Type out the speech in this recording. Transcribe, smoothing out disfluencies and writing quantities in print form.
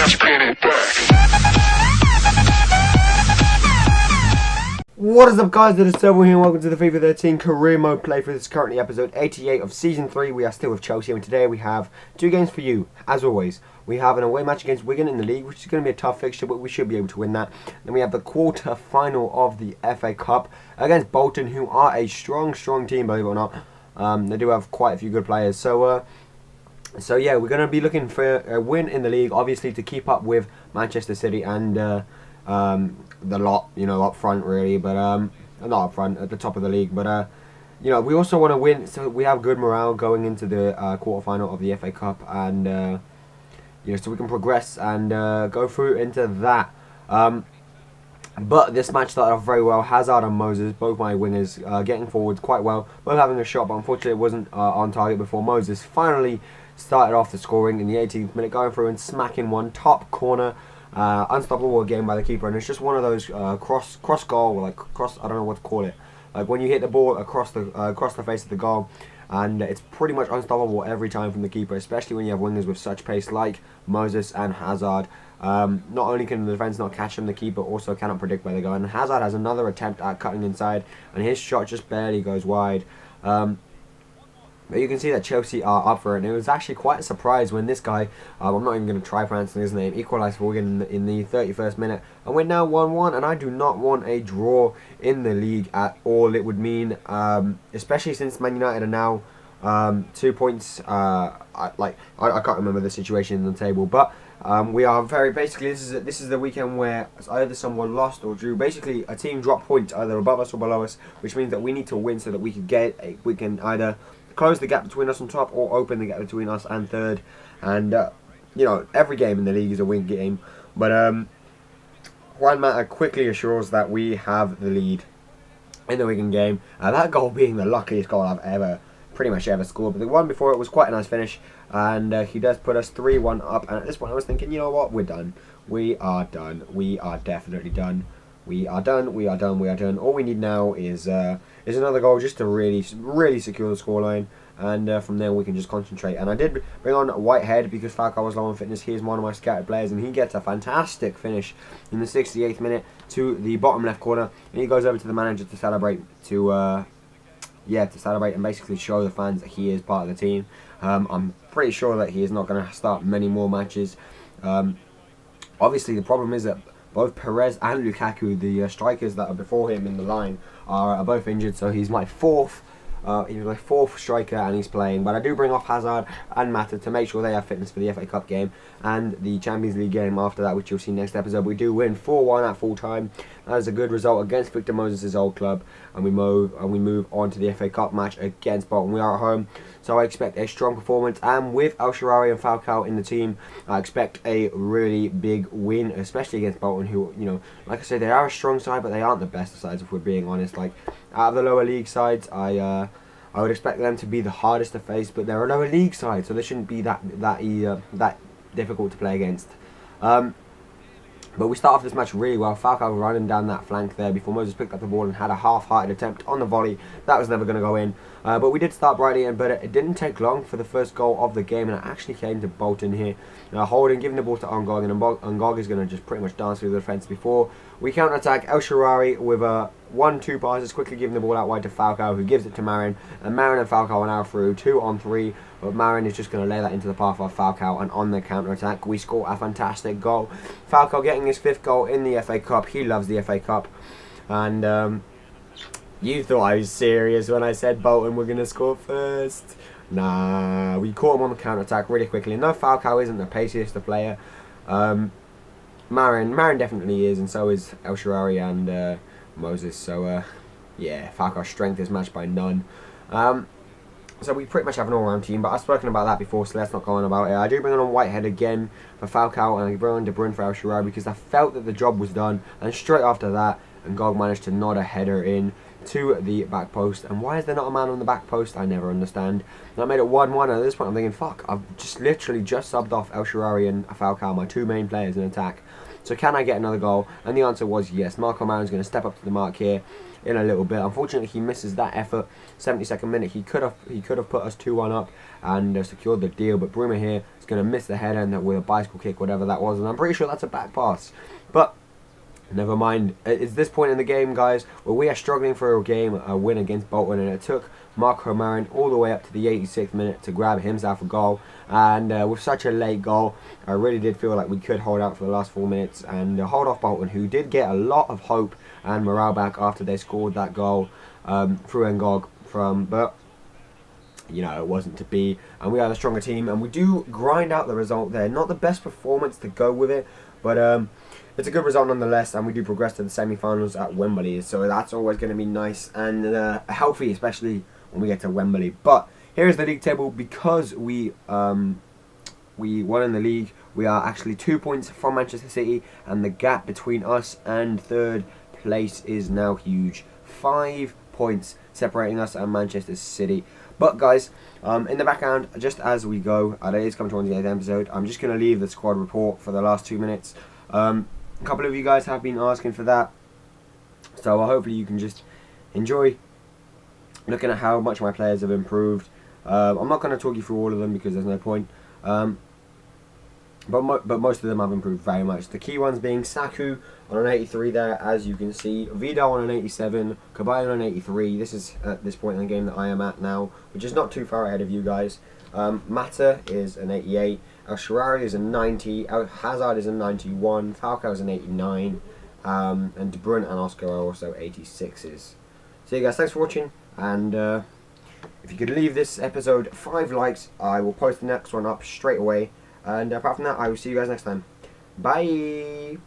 What is up, guys? It is Turbo here and welcome to the FIFA 13 career mode playthrough. This is currently episode 88 of season 3. We are still with Chelsea, and today we have two games for you. As always, we have an away match against Wigan in the league, which is going to be a tough fixture, but we should be able to win that. Then we have the quarter final of the FA Cup against Bolton, who are a strong team, believe it or not. They do have quite a few good players. So yeah, we're going to be looking for a win in the league, obviously, to keep up with Manchester City and the lot, you know, up front really, but not up front, at the top of the league, but you know, we also want to win, so we have good morale going into the quarterfinal of the FA Cup, and you know, so we can progress and go through into that. But this match started off very well. Hazard and Moses, both my wingers, getting forwards quite well, both having a shot, but unfortunately it wasn't on target before Moses finally started off the scoring in the 18th minute, going through and smacking one top corner. Unstoppable again by the keeper, and it's just one of those cross goal, like cross, I don't know what to call it, like when you hit the ball across the face of the goal, and it's pretty much unstoppable every time from the keeper, especially when you have wingers with such pace like Moses and Hazard. Not only can the defence not catch him, the keeper also cannot predict where they go, and Hazard has another attempt at cutting inside, and his shot just barely goes wide. But you can see that Chelsea are up for it, and it was actually quite a surprise when this guy, I'm not even going to try pronouncing his name, equalised for Wigan in the 31st minute, and we're now 1-1, and I do not want a draw in the league at all. It would mean, especially since Man United are now 2 points, I can't remember the situation in the table, but we are basically, this is the weekend where either someone lost or drew. Basically, a team dropped points either above us or below us, which means that we need to win so that we can either close the gap between us on top or open the gap between us and third. And you know, every game in the league is a win game, but Juan Mata quickly assures that we have the lead in the Wigan game, that goal being the luckiest goal I've pretty much ever scored. But the one before it was quite a nice finish, and he does put us 3-1 up, and at this point I was thinking, you know what, we're done. We are done. We are definitely done. We are done. We are done. We are done. All we need now is another goal just to really secure the scoreline, and from there we can just concentrate. And I did bring on Whitehead because Falcao was low on fitness. He is one of my scattered players, and he gets a fantastic finish in the 68th minute to the bottom left corner, and he goes over to the manager to celebrate, to celebrate and basically show the fans that he is part of the team. I'm pretty sure that he is not going to start many more matches. Obviously, the problem is that both Perez and Lukaku, the strikers that are before him in the line, are both injured, so he's my fourth striker, and he's playing. But I do bring off Hazard and Mata to make sure they have fitness for the FA Cup game and the Champions League game after that, which you'll see next episode. We do win 4-1 at full time. That is a good result against Victor Moses' old club, and we move on to the FA Cup match against Bolton. We are at home, so I expect a strong performance, and with El Shaarawy and Falcao in the team, I expect a really big win, especially against Bolton, who, you know, like I said, they are a strong side, but they aren't the best of sides, if we're being honest. Like, out of the lower league sides, I would expect them to be the hardest to face, but they're a lower league side, so they shouldn't be that difficult to play against. But we start off this match really well. Falcao running down that flank there before Moses picked up the ball and had a half-hearted attempt on the volley. That was never going to go in. But we did start brightly, but it didn't take long for the first goal of the game, and it actually came to Bolton here. Holding, giving the ball to Ngog, and Ngog is going to just pretty much dance through the defence before we counter-attack. El Shaarawy with a 1-2 passes, quickly giving the ball out wide to Falcao, who gives it to Marin, and Marin and Falcao are now through 2-on-3, but Marin is just going to lay that into the path of Falcao, and on the counter-attack we score a fantastic goal. Falcao getting his 5th goal in the FA Cup. He loves the FA Cup, and you thought I was serious when I said Bolton were going to score first. Nah, we caught him on the counter-attack really quickly. No, Falcao isn't the paciest player. Marin definitely is, and so is El Shaarawy and Moses. So, yeah, Falcao's strength is matched by none. So we pretty much have an all-round team, but I've spoken about that before, so let's not go on about it. I do bring on Whitehead again for Falcao, and I bring on De Bruyne for El Shaarawy because I felt that the job was done, and straight after that, Ngog managed to nod a header in to the back post. And why is there not a man on the back post? I never understand. And I made it 1-1, and at this point I'm thinking, fuck, I've literally subbed off El Shaarawy and Falcao, my two main players in attack. So can I get another goal? And the answer was yes. Marco Marin's going to step up to the mark here in a little bit. Unfortunately, he misses that effort. 72nd minute, he could have put us 2-1 up and secured the deal. But Bruma here is going to miss the header and with a bicycle kick, whatever that was, and I'm pretty sure that's a back pass. But never mind. It's this point in the game, guys, where we are struggling for a win against Bolton, and it took Marco Marin all the way up to the 86th minute to grab himself a goal. And with such a late goal, I really did feel like we could hold out for the last 4 minutes and hold off Bolton, who did get a lot of hope and morale back after they scored that goal through nVoke but you know, it wasn't to be, and we are the stronger team, and we do grind out the result there. Not the best performance to go with it, but it's a good result nonetheless, and we do progress to the semi-finals at Wembley, so that's always going to be nice and healthy, especially when we get to Wembley. But here's the league table. Because we won in the league, we are actually 2 points from Manchester City, and the gap between us and third place is now huge. 5 points separating us and Manchester City. But guys, in the background, just as we go, it is coming towards the 8th episode, I'm just going to leave the squad report for the last 2 minutes. A couple of you guys have been asking for that, so hopefully you can just enjoy looking at how much my players have improved. I'm not going to talk you through all of them because there's no point. But most of them have improved very much. The key ones being Saku on an 83 there, as you can see. Vidal on an 87. Cabaye on an 83. This is at this point in the game that I am at now, which is not too far ahead of you guys. Mata is an 88. El Shaarawy is a 90. El Hazard is a 91. Falcao is an 89. And De Bruyne and Oscar are also 86s. So you guys, thanks for watching. And if you could leave this episode 5 likes, I will post the next one up straight away. And apart from that, I will see you guys next time. Bye!